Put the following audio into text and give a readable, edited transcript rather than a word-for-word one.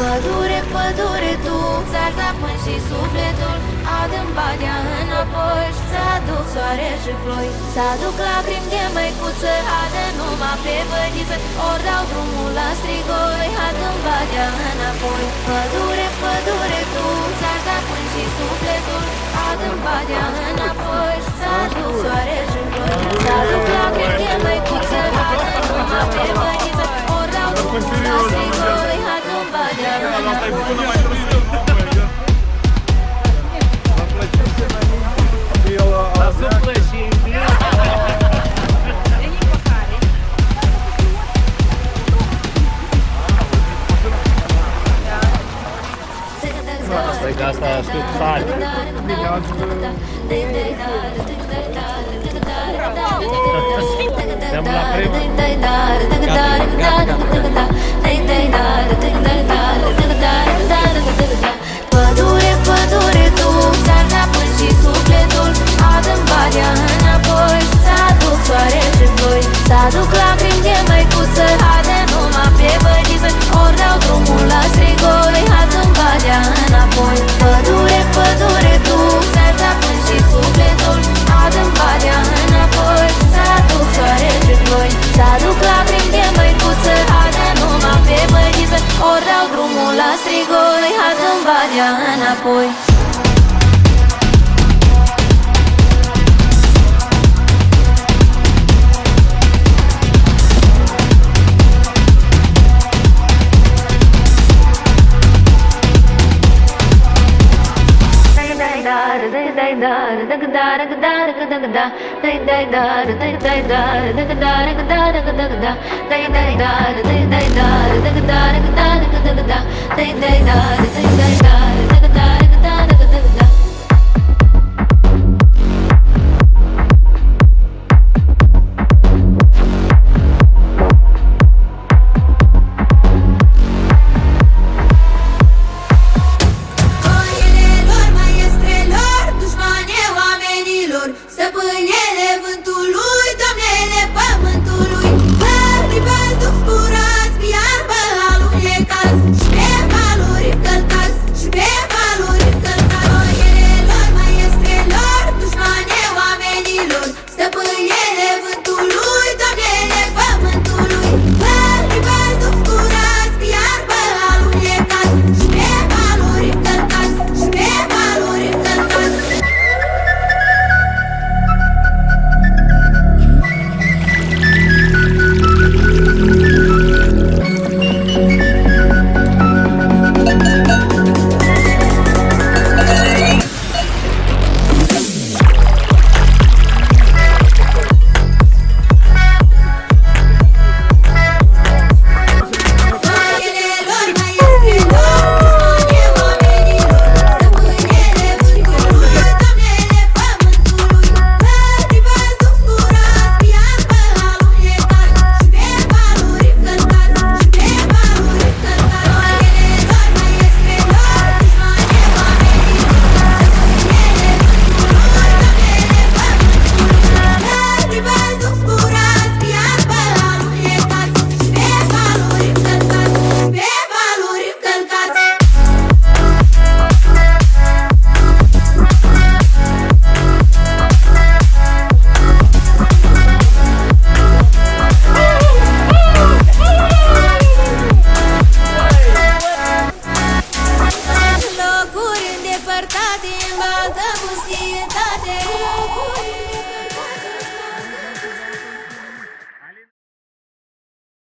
Pădure, pădure, tu ți-ar da până și sufletul. Adă-mi badea înapoi și s-aduc soare și ploi. S-aduc lacrimi de măicuță, adă numai pe bădiță. Ori dau drumul la strigoi, adă-mi badea înapoi. Pădure, pădure, tu ți-ar da până și sufletul. Adă-mi badea înapoi și s-aduc soare și ploi. S-aduc lacrimi de măicuță, adă numai pe bădiță. Ori dau drumul la strigoi, adă-mi badea înapoi. Stai că asta știu sari. Siamo la prima. Pădure, pădure, tu ți-ar da până și sufletul. Adă-mi badea înapoi și s-aduc soare și ploi. S-aduc lacrimi de măicuță, adă numai pe bădiță. Ori dau drumul la strigoi, adă-mi badea înapoi. Pădure, pădure, tu ți-ar da până și sufletul. Adă-mi badea înapoi și s-aduc soare și ploi. S-aduc lacrimi de măicuță, adă numai pe bădiță. Ori dau drumul la strigoi, adă-mi badea înapoi. Day